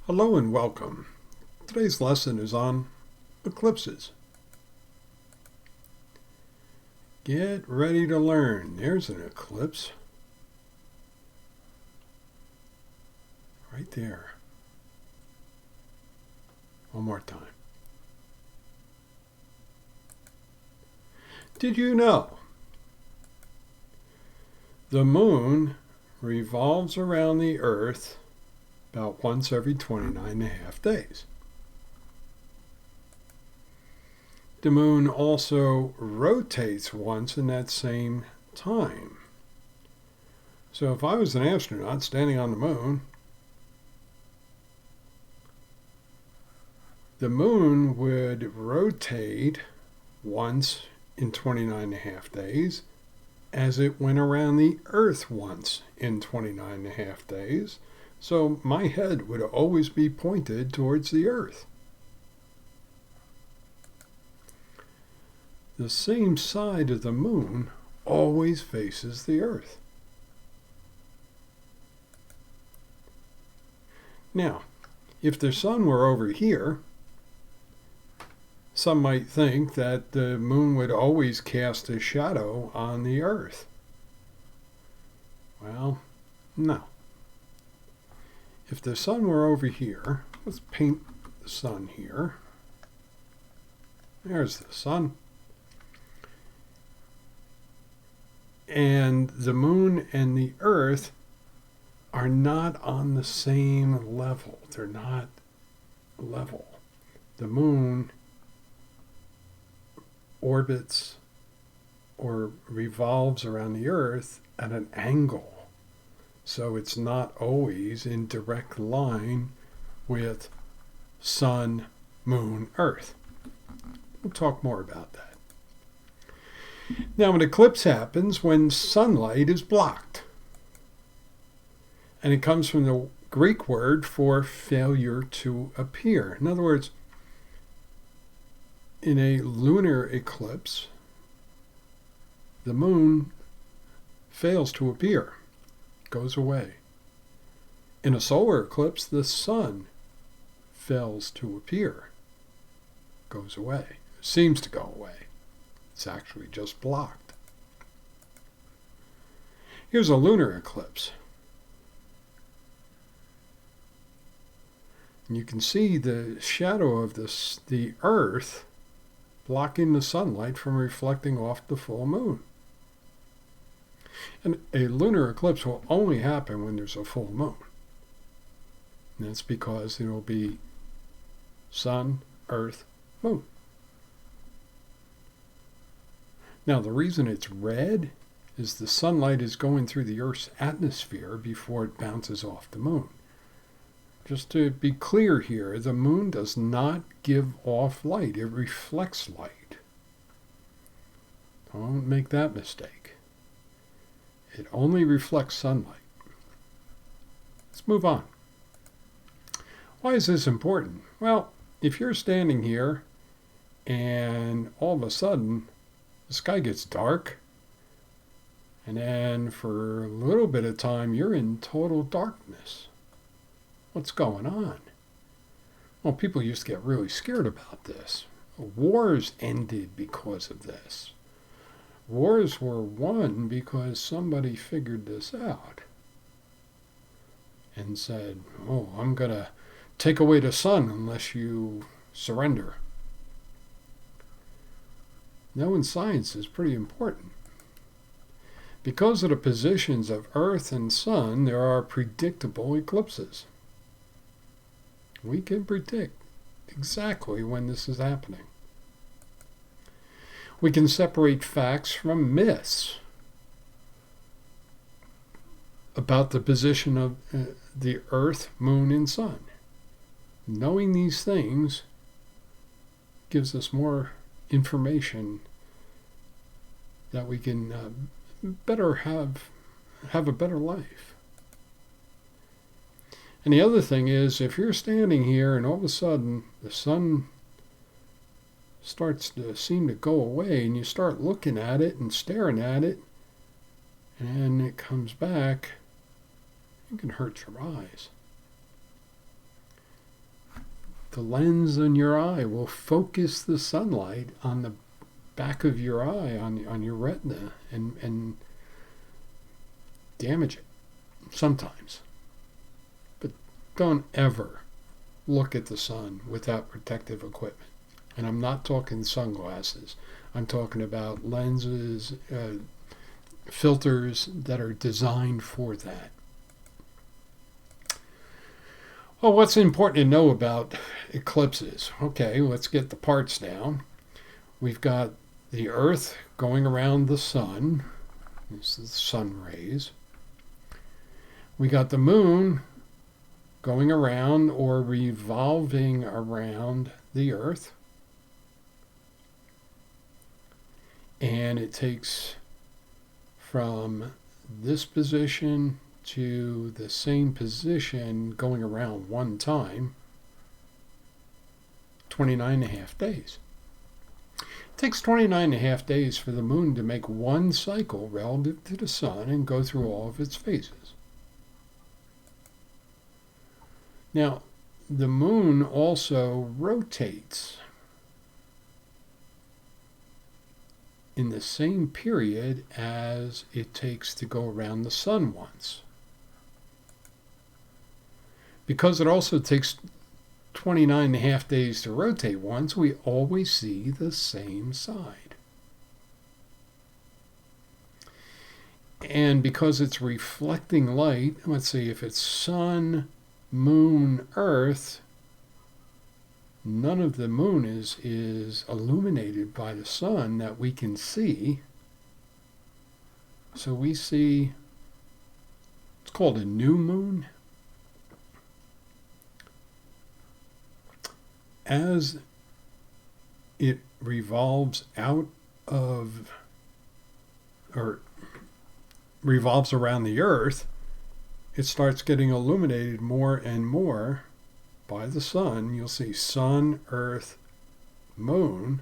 Hello and welcome. Today's lesson is on eclipses. Get ready to learn. There's an eclipse. Right there. One more time. Did you know the moon revolves around the Earth about once every 29.5 days? The moon also rotates once in that same time. So if I was an astronaut standing on the moon would rotate once in 29.5 days as it went around the Earth once in 29.5 days. So my head would always be pointed towards the Earth. The same side of the moon always faces the Earth. Now, if the sun were over here, some might think that the moon would always cast a shadow on the Earth. Well, no. If the sun were over here, let's paint the sun here. There's the sun. And the moon and the Earth are not on the same level. They're not level. The moon orbits or revolves around the Earth at an angle. So it's not always in direct line with sun, moon, Earth. We'll talk more about that. Now, an eclipse happens when sunlight is blocked. And it comes from the Greek word for failure to appear. In other words, in a lunar eclipse, the moon fails to appear, goes away. In a solar eclipse, the sun fails to appear, goes away, seems to go away. It's actually just blocked. Here's a lunar eclipse. And you can see the shadow of the Earth blocking the sunlight from reflecting off the full moon. And a lunar eclipse will only happen when there's a full moon. And that's because it will be sun, Earth, moon. Now, the reason it's red is the sunlight is going through the Earth's atmosphere before it bounces off the moon. Just to be clear here, the moon does not give off light. It reflects light. Don't make that mistake. It only reflects sunlight. Let's move on. Why is this important? Well, if you're standing here and all of a sudden the sky gets dark, and then for a little bit of time you're in total darkness. What's going on? Well, people used to get really scared about this. Wars ended because of this. Wars were won because somebody figured this out and said, oh, I'm going to take away the sun unless you surrender. Knowing science is pretty important. Because of the positions of Earth and Sun, there are predictable eclipses. We can predict exactly when this is happening. We can separate facts from myths about the position of the Earth, Moon, and Sun. Knowing these things gives us more information that we can better have a better life. And the other thing is, if you're standing here and all of a sudden the sun starts to seem to go away and you start looking at it and staring at it and it comes back, it can hurt your eyes. the lens in your eye will focus the sunlight on the back of your eye, on your retina, and damage it sometimes. But don't ever look at the sun without protective equipment. And I'm not talking sunglasses. I'm talking about lenses, filters that are designed for that. Well, what's important to know about eclipses? Okay, let's get the parts down. We've got the Earth going around the sun. This is the sun rays. We got the moon going around or revolving around the Earth. And it takes from this position to the same position going around one time, 29.5 days. It takes 29.5 days for the moon to make one cycle relative to the sun and go through all of its phases. Now, the moon also rotates in the same period as it takes to go around the sun once. Because it also takes 29.5 days to rotate once, we always see the same side. And because it's reflecting light, let's see, if it's sun, moon, earth, none of the moon is illuminated by the sun that we can see. So we see, it's called a new moon. As it revolves out of, or revolves around the Earth, it starts getting illuminated more and more by the sun. You'll see sun, earth, moon.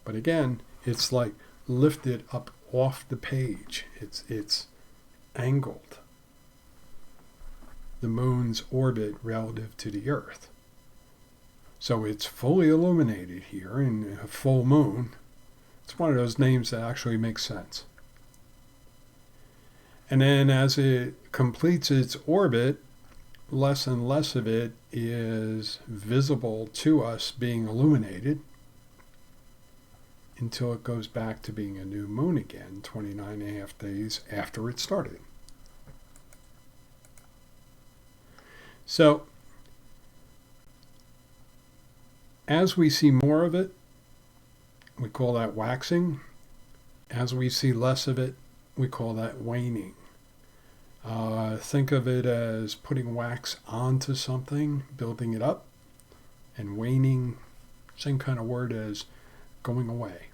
But again, it's like lifted up off the page. It's angled. The moon's orbit relative to the Earth. So it's fully illuminated here in a full moon. It's one of those names that actually makes sense. And then as it completes its orbit, less and less of it is visible to us being illuminated until it goes back to being a new moon again, 29.5 days after it started. So, as we see more of it, we call that waxing. As we see less of it, we call that waning. Think of it as putting wax onto something, building it up, and waning, same kind of word as going away.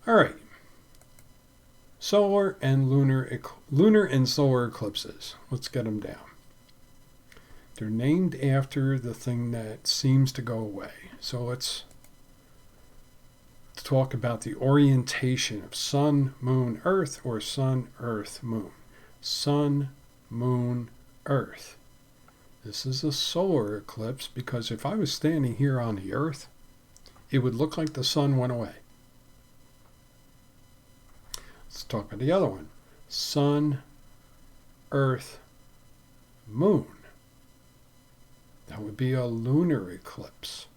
All right. Solar and lunar and solar eclipses. Let's get them down. They're named after the thing that seems to go away. So let's talk about the orientation of sun, moon, earth, or sun, earth, moon. Sun, moon, earth. This is a solar eclipse because if I was standing here on the earth, it would look like the sun went away. Let's talk about the other one. Sun, earth, moon. That would be a lunar eclipse.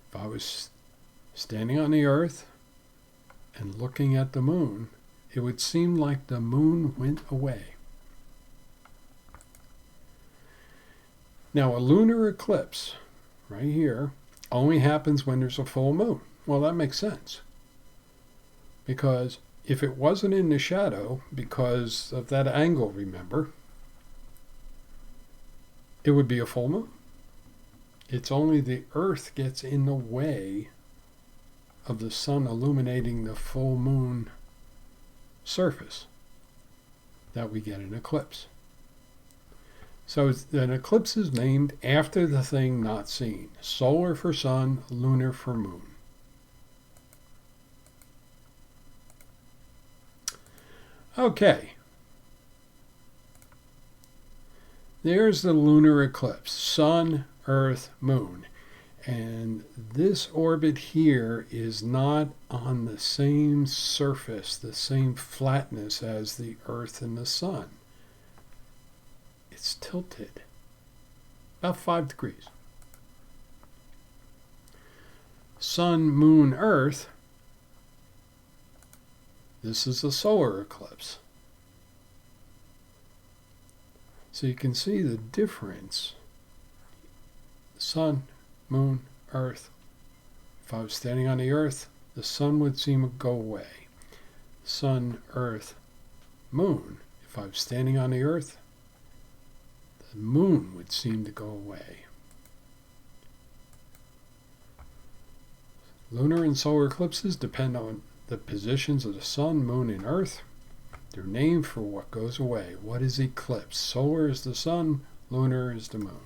If I was standing on the earth and looking at the moon, it would seem like the moon went away. Now, a lunar eclipse, right here, only happens when there's a full moon. Well, that makes sense. Because if it wasn't in the shadow, because of that angle, remember, it would be a full moon. It's only the earth gets in the way of the sun illuminating the full moon surface that we get an eclipse. So an eclipse is named after the thing not seen. Solar for sun, lunar for moon. Okay. There's the lunar eclipse, sun, earth, moon. And this orbit here is not on the same surface, the same flatness as the earth and the sun. It's tilted about 5 degrees. Sun, moon, earth, this is a solar eclipse. So you can see the difference. Sun, moon, earth. If I was standing on the earth, the sun would seem to go away. Sun, earth, moon. If I was standing on the earth, the moon would seem to go away. Lunar and solar eclipses depend on the positions of the sun, moon, and earth. They're named for what goes away. What is eclipse? Solar is the sun, lunar is the moon.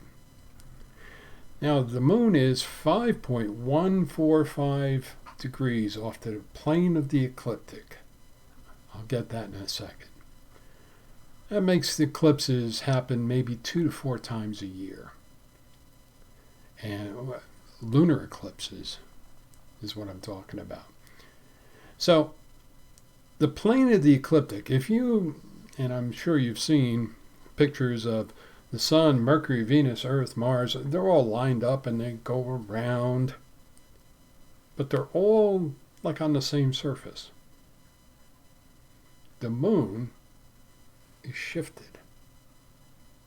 Now, the moon is 5.145 degrees off the plane of the ecliptic. I'll get that in a second. That makes the eclipses happen maybe 2 to 4 times a year. And lunar eclipses is what I'm talking about. So, the plane of the ecliptic, if you, and I'm sure you've seen pictures of the sun, Mercury, Venus, Earth, Mars, they're all lined up and they go around, but they're all like on the same surface. The moon is shifted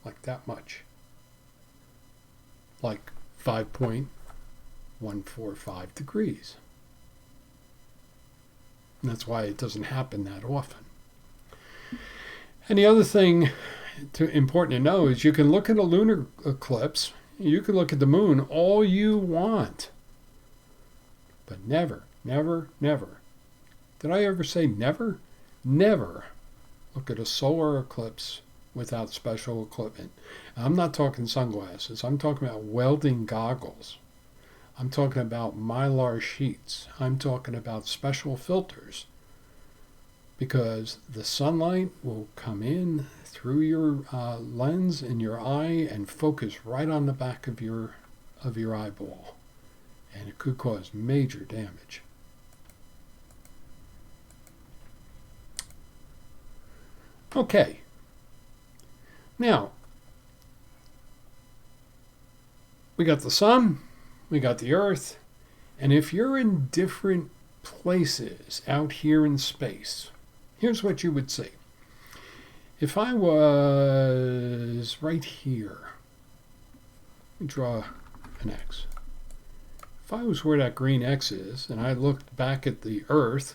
like that much, like 5.145 degrees. And that's why it doesn't happen that often. And the other thing important to know is you can look at a lunar eclipse, you can look at the moon all you want, but never, never, never. Did I ever say never? Never look at a solar eclipse without special equipment. I'm not talking sunglasses. I'm talking about welding goggles. I'm talking about mylar sheets. I'm talking about special filters, because the sunlight will come in through your lens in your eye and focus right on the back of your eyeball, and it could cause major damage. Okay, now we got the sun, we got the earth, and if you're in different places out here in space, here's what you would see. If I was right here, let me draw an X. If I was where that green X is and I looked back at the earth,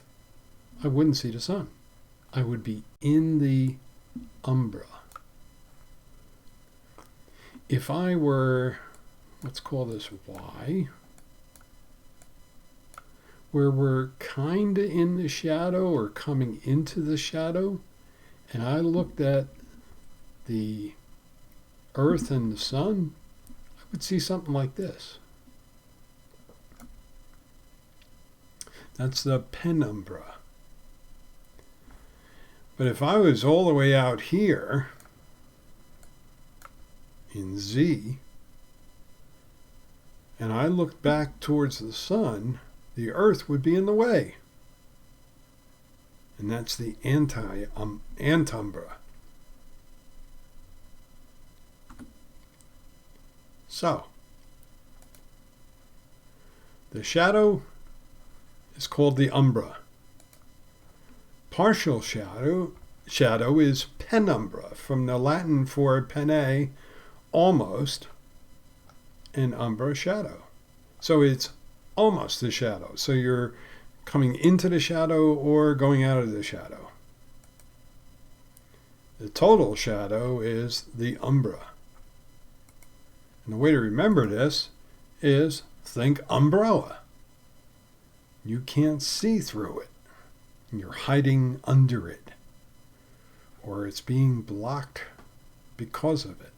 I wouldn't see the sun. I would be in the umbra. If I were, let's call this Y, where we're kind of in the shadow or coming into the shadow, and I looked at the earth and the sun, I would see something like this. That's the penumbra. But if I was all the way out here in Z, and I looked back towards the sun, the earth would be in the way. And that's the antumbra. So, the shadow is called the umbra. Partial shadow is penumbra, from the Latin for pene, almost, and umbra, shadow. So it's almost the shadow. So you're coming into the shadow or going out of the shadow. The total shadow is the umbra. And the way to remember this is think umbrella. You can't see through it. You're hiding under it, or it's being blocked because of it.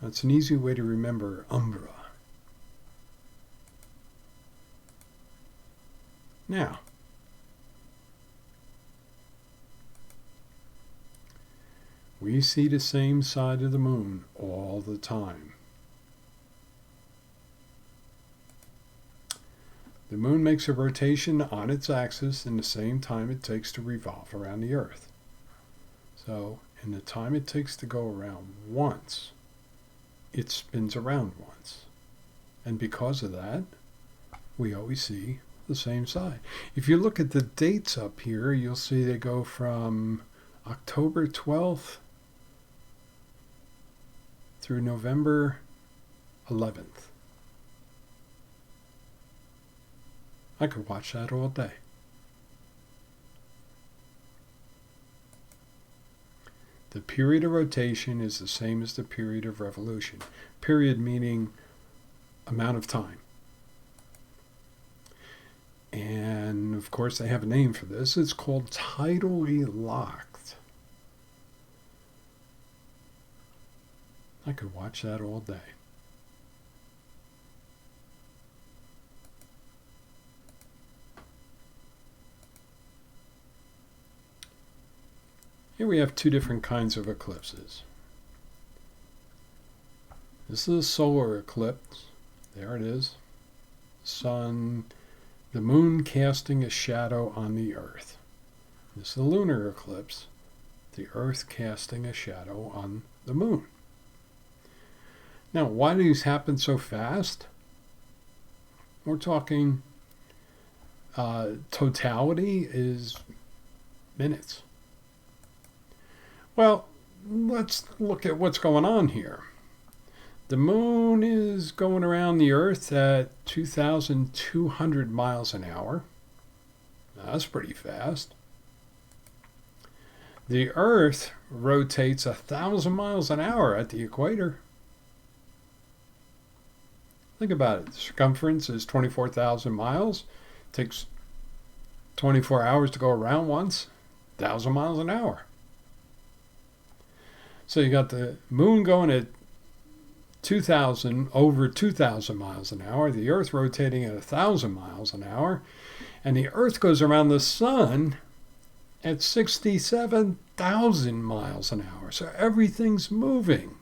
That's an easy way to remember umbra. Now, We see the same side of the moon all the time. The moon makes a rotation on its axis in the same time it takes to revolve around the Earth. So, in the time it takes to go around once, it spins around once. And because of that, we always see the same side. If you look at the dates up here, you'll see they go from October 12th through November 11th. I could watch that all day. The period of rotation is the same as the period of revolution. Period meaning amount of time. And of course they have a name for this. It's called tidally locked. I could watch that all day. Here we have two different kinds of eclipses. This is a solar eclipse. There it is. Sun, the moon casting a shadow on the Earth. This is a lunar eclipse. The Earth casting a shadow on the moon. Now, why do these happen so fast? We're talking totality is minutes. Well, let's look at what's going on here. The moon is going around the Earth at 2,200 miles an hour. That's pretty fast. The Earth rotates 1,000 miles an hour at the equator. Think about it. The circumference is 24,000 miles. It takes 24 hours to go around once. 1,000 miles an hour. So you got the moon going at over 2,000 miles an hour, the Earth rotating at 1,000 miles an hour, and the Earth goes around the sun at 67,000 miles an hour. So everything's moving.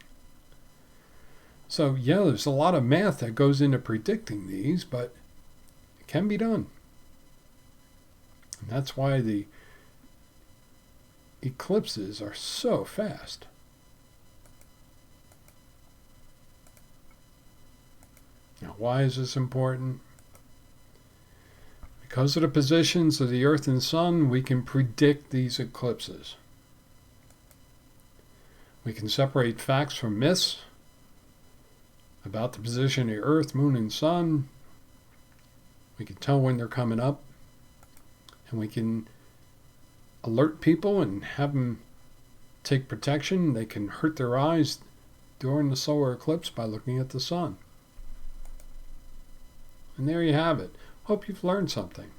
So yeah, there's a lot of math that goes into predicting these, but it can be done. And that's why the eclipses are so fast. Now, why is this important? Because of the positions of the Earth and Sun, we can predict these eclipses. We can separate facts from myths about the position of the Earth, Moon, and Sun. We can tell when they're coming up. And we can alert people and have them take protection. They can hurt their eyes during the solar eclipse by looking at the sun. And there you have it. Hope you've learned something.